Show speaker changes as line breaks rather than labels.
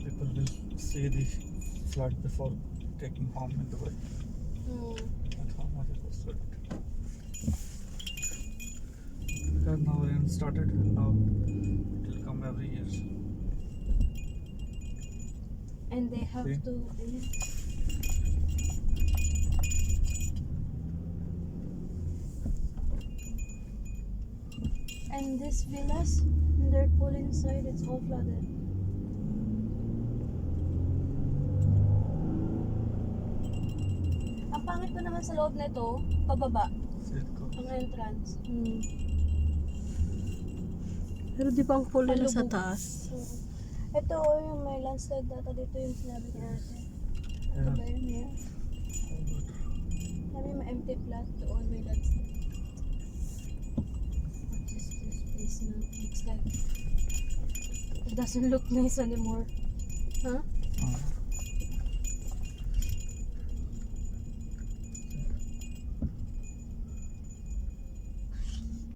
people will see the flood before taking home in Dubai. That's how much it was flooded. Because now rain started, now it will come every year.
And they have
See?
to. And these villas, their pool inside, it's all flooded. Ang pangit pa naman sa loob nito, pababa,
See it go.
ang entrance.
Pero di ba ang pool nila sa
Palubog.
taas?
Ito yung may landslide data dito yung sinabi ni ate. Ito
Yeah.
ba yun niya? Sabi may empty plot doon, may landslide. What is this place now? Looks like it doesn't look nice anymore. Huh?